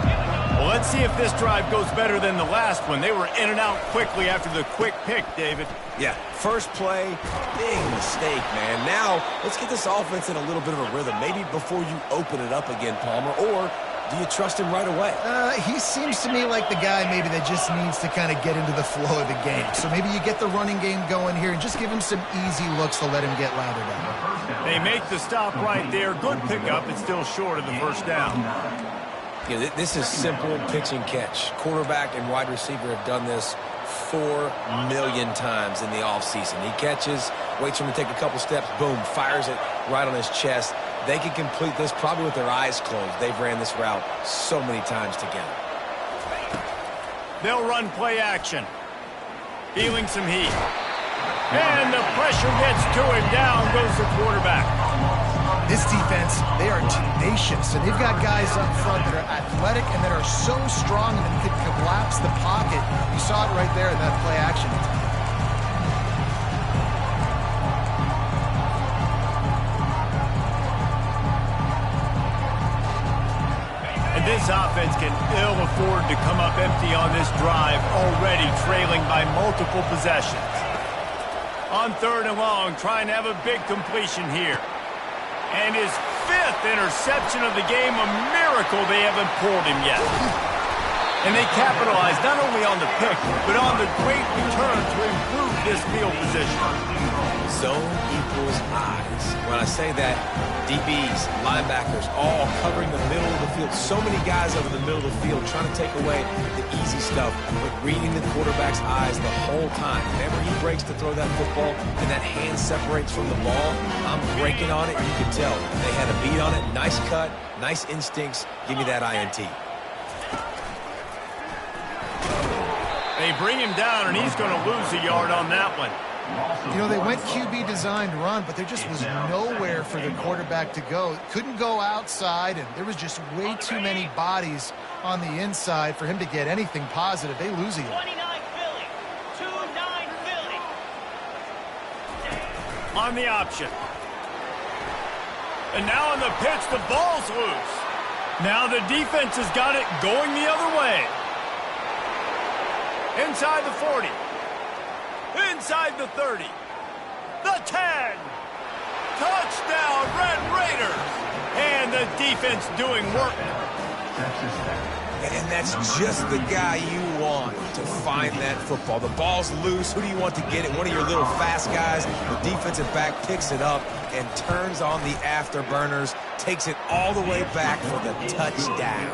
Speaker 1: Well, let's see if this drive goes better than the last one. They were in and out quickly after the quick pick, David.
Speaker 2: Yeah, first play, big mistake, man. Now, let's get this offense in a little bit of a rhythm. Maybe before you open it up again, Palmer, or do you trust him right away?
Speaker 3: He seems to me like the guy maybe that just needs to kind of get into the flow of the game. So maybe you get the running game going here and just give him some easy looks to let him get louder down.
Speaker 1: They make the stop right there. Good pickup. It's still short of the first down.
Speaker 2: Yeah, this is simple pitch and catch. Quarterback and wide receiver have done this 4 million times in the offseason. He catches, waits for him to take a couple steps, boom, fires it right on his chest. They can complete this probably with their eyes closed. They've ran this route so many times together.
Speaker 1: They'll run play action. Feeling some heat. And the pressure gets to him. Down goes the quarterback.
Speaker 3: This defense, they are tenacious, and they've got guys up front that are athletic and that are so strong and can collapse the pocket. You saw it right there in that play action.
Speaker 1: And this offense can ill afford to come up empty on this drive, already trailing by multiple possessions. On 3rd and long, trying to have a big completion here. And his 5th interception of the game, a miracle they haven't pulled him yet. And they capitalized not only on the pick, but on the great return to improve this field position.
Speaker 2: Zone equals eyes. When I say that, DBs, linebackers, all covering the middle of the field. So many guys over the middle of the field trying to take away the easy stuff, but reading the quarterback's eyes the whole time. Whenever he breaks to throw that football and that hand separates from the ball, I'm breaking on it. You can tell they had a beat on it. Nice cut, nice instincts. Give me that INT.
Speaker 1: They bring him down, and he's going to lose a yard on that one.
Speaker 3: You know, they went QB designed run, but there just was nowhere for the quarterback to go. Couldn't go outside, and there was just way too many bodies on the inside for him to get anything positive. They lose a yard.
Speaker 5: 29 Philly. 2-9 Philly.
Speaker 1: On the option. And now on the pitch, the ball's loose. Now the defense has got it going the other way. Inside the 40. Inside the 30. The 10. Touchdown, Red Raiders. And the defense doing work.
Speaker 2: And that's just the guy you want to find that football. The ball's loose. Who do you want to get it? One of your little fast guys. The defensive back picks it up and turns on the afterburners, takes it all the way back for the touchdown.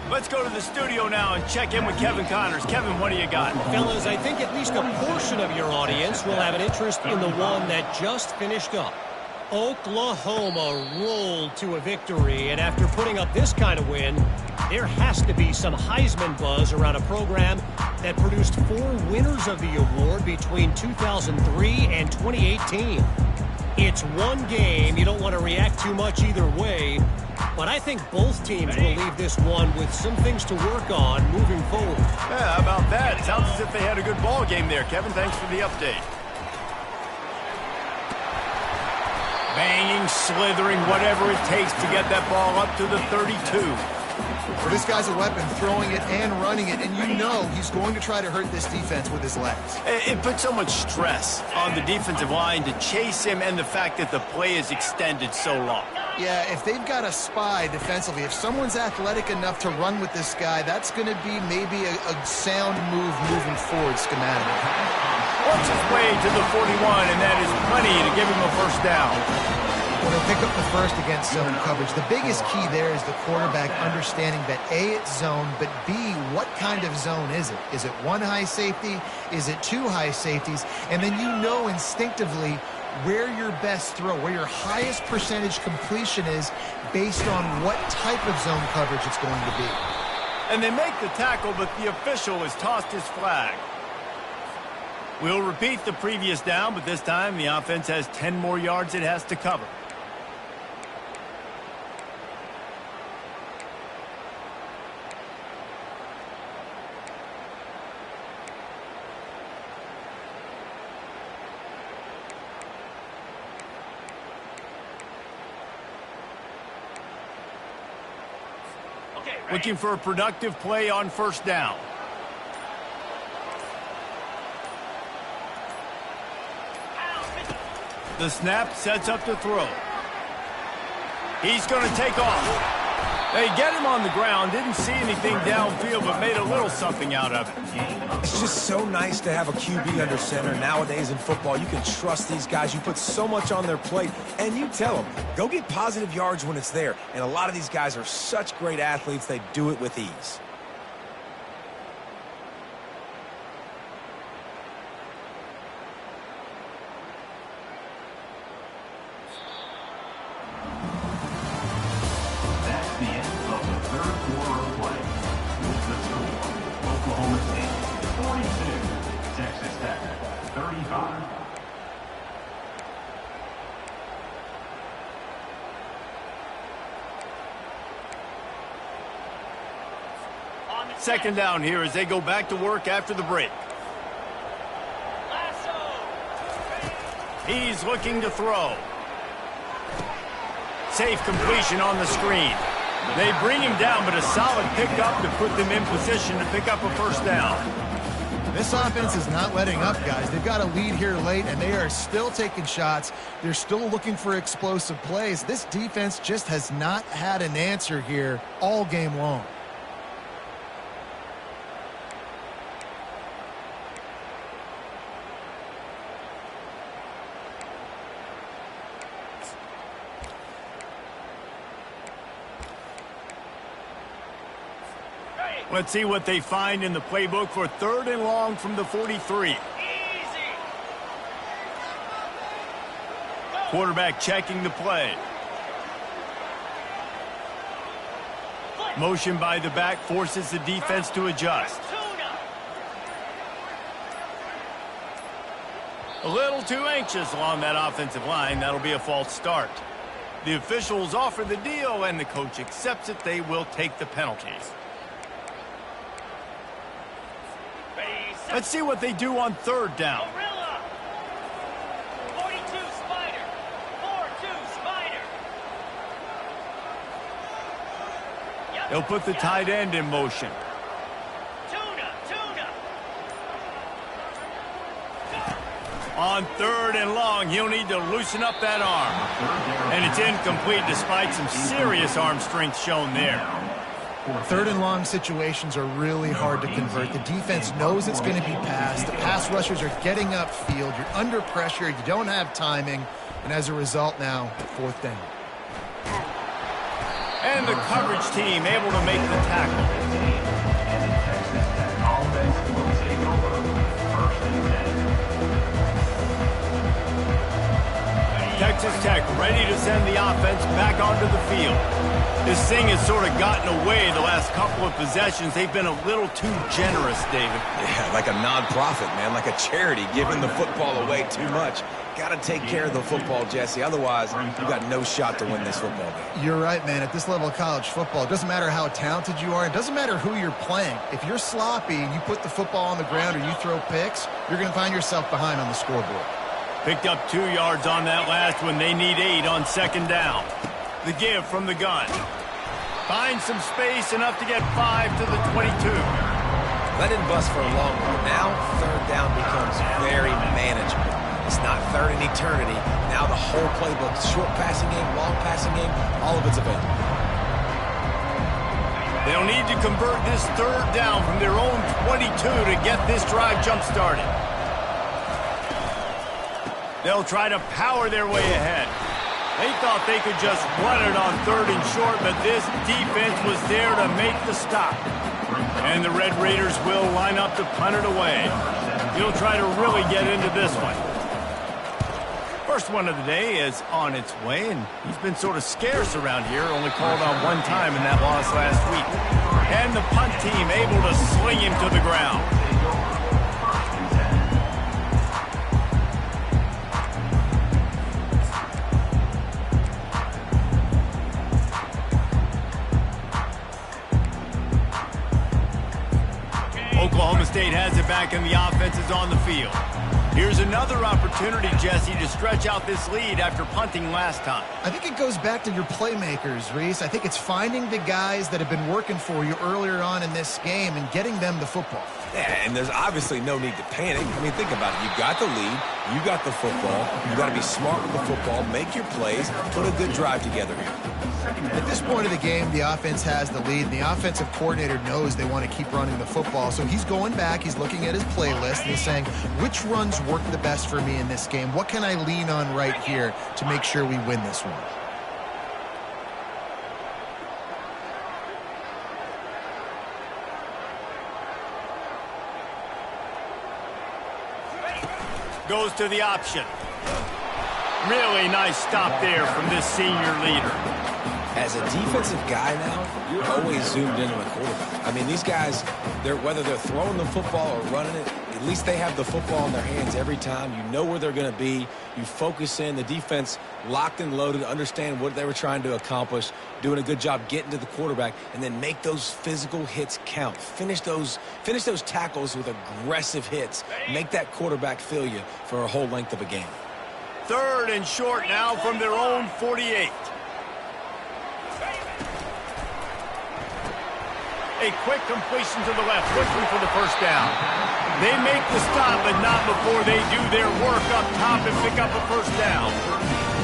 Speaker 1: Let's go to the studio now and check in with Kevin Connors. Kevin, what do you got?
Speaker 6: Fellas, I think at least a portion of your audience will have an interest in the one that just finished up. Oklahoma rolled to a victory, and after putting up this kind of win, there has to be some Heisman buzz around a program that produced 4 winners of the award between 2003 and 2018. It's one game. You don't want to react too much either way, but I think both teams will leave this one with some things to work on moving forward.
Speaker 1: Yeah, how about that? Sounds as if they had a good ball game there. Kevin, thanks for the update. Banging, slithering, whatever it takes to get that ball up to the 32.
Speaker 3: Well, this guy's a weapon, throwing it and running it, and you know he's going to try to hurt this defense with his legs.
Speaker 1: It puts so much stress on the defensive line to chase him, and the fact that the play is extended so long.
Speaker 3: Yeah, if they've got a spy defensively, if someone's athletic enough to run with this guy, that's going to be maybe a sound move moving forward schematically.
Speaker 1: Works his way to the 41, and that is plenty to give him a first down.
Speaker 3: Well, they pick up the first against zone coverage. The biggest key there is the quarterback understanding that A, it's zone, but B, what kind of zone is it? Is it one high safety? Is it two high safeties? And then you know instinctively where your best throw, where your highest percentage completion is based on what type of zone coverage it's going to be.
Speaker 1: And they make the tackle, but the official has tossed his flag. We'll repeat the previous down, but this time the offense has 10 more yards it has to cover. Looking for a productive play on first down. The snap sets up the throw. He's going to take off. They get him on the ground. Didn't see anything downfield, but made a little something out of it.
Speaker 2: It's just so nice to have a QB under center. Nowadays in football, you can trust these guys. You put so much on their plate, and you tell them, go get positive yards when it's there. And a lot of these guys are such great athletes, they do it with ease.
Speaker 1: Second down here as they go back to work after the break. He's looking to throw. Safe completion on the screen. They bring him down, but a solid pickup to put them in position to pick up a first down.
Speaker 3: This offense is not letting up, guys. They've got a lead here late, and they are still taking shots. They're still looking for explosive plays. This defense just has not had an answer here all game long.
Speaker 1: Let's see what they find in the playbook for third and long from the 43.
Speaker 5: Easy.
Speaker 1: Quarterback checking the play. Motion by the back forces the defense to adjust. A little too anxious along that offensive line. That'll be a false start. The officials offer the deal, and the coach accepts it. They will take the penalties. Let's see what they do on third down.
Speaker 5: Gorilla. 42 Spider. 4-2 Spider. Yep.
Speaker 1: They'll put the tight end in motion.
Speaker 5: Tuna.
Speaker 1: On third and long, he'll need to loosen up that arm. And it's incomplete despite some serious arm strength shown there.
Speaker 3: Third and long situations are really hard to convert. The defense knows it's going to be passed. The pass rushers are getting upfield. You're under pressure. You don't have timing. And as a result now, fourth down.
Speaker 1: And the coverage team able to make the tackle. Texas Tech ready to send the offense back onto the field. This thing has sort of gotten away the last couple of possessions. They've been a little too generous, David.
Speaker 2: Yeah, like a non-profit, man, like a charity, giving the football away too much. Got to take care of the football, Jesse. Otherwise, you've got no shot to win this football game.
Speaker 3: You're right, man. At this level of college football, it doesn't matter how talented you are. It doesn't matter who you're playing. If you're sloppy and you put the football on the ground or you throw picks, you're going to find yourself behind on the scoreboard.
Speaker 1: Picked up 2 yards on that last one. They need 8 on second down. The give from the gun. Finds some space, enough to get 5 to the 22.
Speaker 2: That didn't bust for a long one. Now, third down becomes very manageable. It's not third in eternity. Now the whole playbook, short passing game, long passing game, all of it's available.
Speaker 1: They'll need to convert this third down from their own 22 to get this drive jump-started. They'll try to power their way ahead. They thought they could just run it on third and short, but this defense was there to make the stop. And the Red Raiders will line up to punt it away. He'll try to really get into this one. First one of the day is on its way, and he's been sort of scarce around here, only called on 1 time in that loss last week. And the punt team able to sling him to the ground. Oklahoma State has it back, and the offense is on the field. Here's another opportunity, Jesse, to stretch out this lead after punting last time.
Speaker 3: I think it goes back to your playmakers, Reese. I think it's finding the guys that have been working for you earlier on in this game and getting them the football.
Speaker 2: Yeah, and there's obviously no need to panic. I mean, think about it. You got the lead. You got the football. You got to be smart with the football, make your plays, put a good drive together here.
Speaker 3: At this point of the game, the offense has the lead, and the offensive coordinator knows they want to keep running the football. So he's going back, he's looking at his playlist, and he's saying, which runs work the best for me in this game? What can I lean on right here to make sure we win this one?
Speaker 1: Goes to the option. Really nice stop there from this senior leader.
Speaker 2: As a defensive guy now, you're always zoomed in on the quarterback. I mean, these guys, whether they're throwing the football or running it, at least they have the football in their hands every time. You know where they're going to be. You focus in. The defense locked and loaded, understand what they were trying to accomplish, doing a good job getting to the quarterback, and then make those physical hits count. Finish those tackles with aggressive hits. Make that quarterback feel you for a whole length of a game.
Speaker 1: Third and short now from their own 48. A quick completion to the left, looking for the first down. They make the stop, but not before they do their work up top and pick up a first down.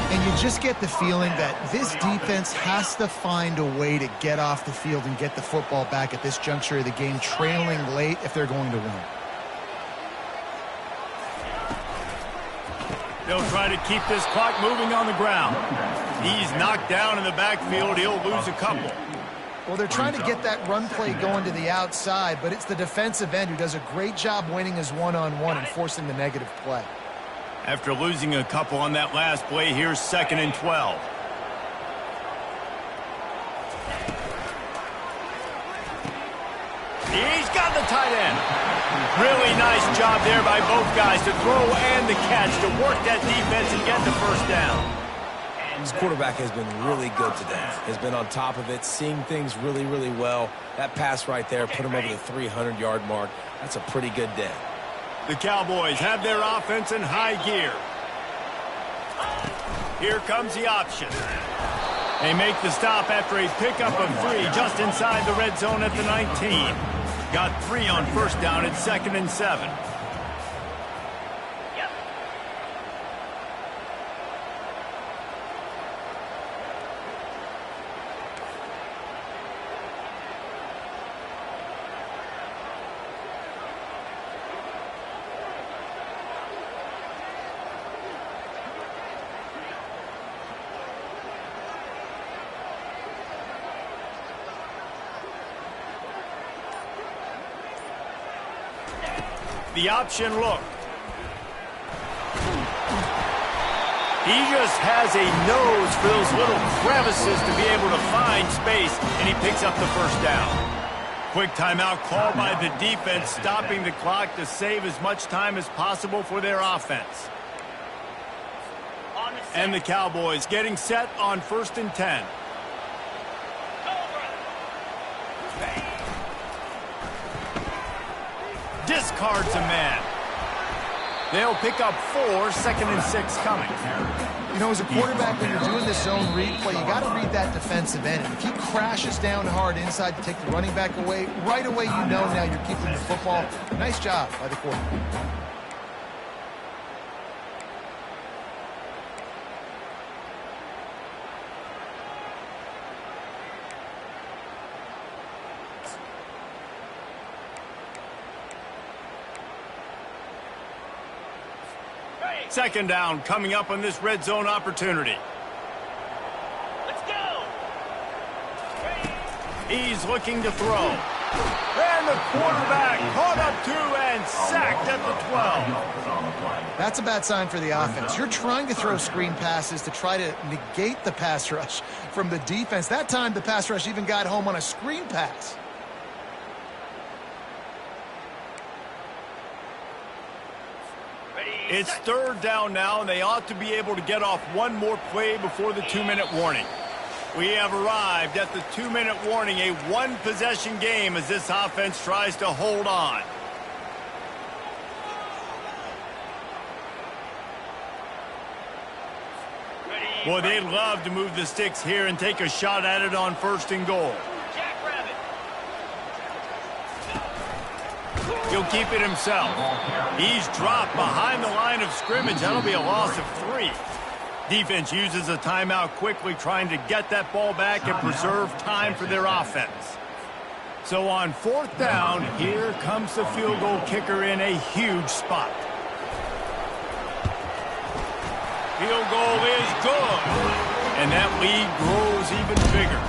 Speaker 3: And you just get the feeling that this defense has to find a way to get off the field and get the football back at this juncture of the game, trailing late if they're going to win.
Speaker 1: They'll try to keep this clock moving on the ground. He's knocked down in the backfield. He'll lose a couple.
Speaker 3: Well, they're trying to get that run play going to the outside, but it's the defensive end who does a great job winning his one-on-one and forcing the negative play.
Speaker 1: After losing a couple on that last play, here's 2nd and 12. He's got the tight end. Really nice job there by both guys to throw and the catch to work that defense and get the first down.
Speaker 2: This quarterback has been really good today. Has been on top of it, seeing things really, really well. That pass right there put him over the 300-yard mark. That's a pretty good day.
Speaker 1: The Cowboys have their offense in high gear. Here comes the option. They make the stop after a pickup of 3 just inside the red zone at the 19. Got 3 on first down at 2nd and 7. The option look. He just has a nose for those little crevices to be able to find space, and he picks up the first down. Quick timeout called by the defense, stopping the clock to save as much time as possible for their offense. And the Cowboys getting set on 1st and 10. Discards a man. They'll pick up 4, 2nd and 6 coming.
Speaker 3: You know, as a quarterback, when you're doing this zone read play, you got to read that defensive end. If he crashes down hard inside to take the running back away, right away you know now you're keeping the football. Nice job by the quarterback.
Speaker 1: Second down coming up on this red zone opportunity.
Speaker 5: Let's go.
Speaker 1: He's looking to throw. And the quarterback caught up 2 and sacked at the 12.
Speaker 3: That's a bad sign for the offense. You're trying to throw screen passes to try to negate the pass rush from the defense. That time, the pass rush even got home on a screen pass.
Speaker 1: It's 3rd down now, and they ought to be able to get off one more play before the 2-minute warning. We have arrived at the 2-minute warning, a one-possession game as this offense tries to hold on. Boy, they'd love to move the sticks here and take a shot at it on 1st and goal.
Speaker 5: Jackrabbit.
Speaker 1: He'll keep it himself. He's dropped behind the line of scrimmage. That'll be a loss of 3. Defense uses a timeout quickly, trying to get that ball back and preserve time for their offense. So on 4th down, here comes the field goal kicker in a huge spot. Field goal is good. And that lead grows even bigger.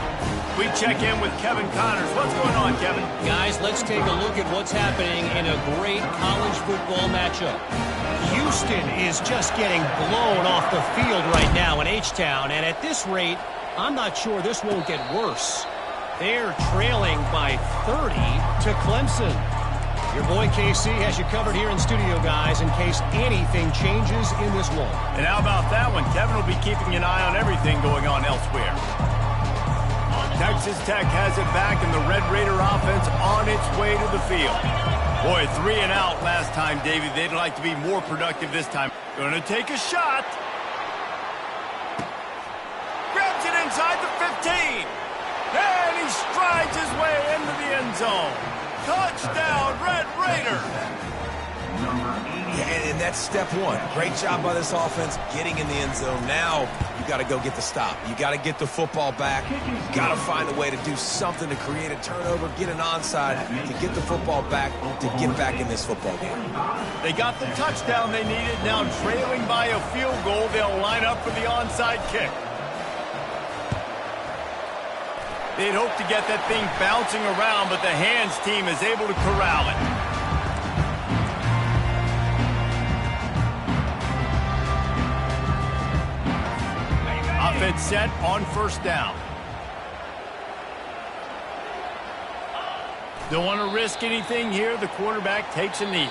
Speaker 1: We check in with Kevin Connors. What's going on, Kevin?
Speaker 6: Guys, let's take a look at what's happening in a great college football matchup. Houston is just getting blown off the field right now in H-Town, and at this rate, I'm not sure this won't get worse. They're trailing by 30 to Clemson. Your boy KC has you covered here in studio, guys, in case anything changes in this one.
Speaker 1: And how about that one? Kevin will be keeping an eye on everything going on elsewhere. Texas Tech has it back, and the Red Raider offense on its way to the field. Boy, 3 and out last time, Davey. They'd like to be more productive this time. Going to take a shot. Grabs it inside the 15. And he strides his way into the end zone. Touchdown, Red Raider.
Speaker 2: And that's step 1. Great job by this offense getting in the end zone. Now you got to go get the stop. You got to get the football back. You got to find a way to do something to create a turnover, get an onside, to get the football back, to get back in this football game.
Speaker 1: They got the touchdown they needed. Now trailing by a field goal, they'll line up for the onside kick. They'd hope to get that thing bouncing around, but the hands team is able to corral it. Offense set on 1st down. Don't want to risk anything here. The quarterback takes a knee.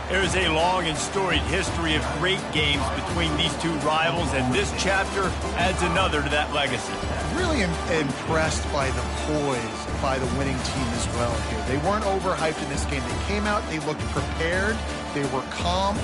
Speaker 1: There's a long and storied history of great games between these two rivals, and this chapter adds another to that legacy.
Speaker 3: Really impressed by the poise by the winning team as well here. They weren't overhyped in this game. They came out, they looked prepared, they were calm.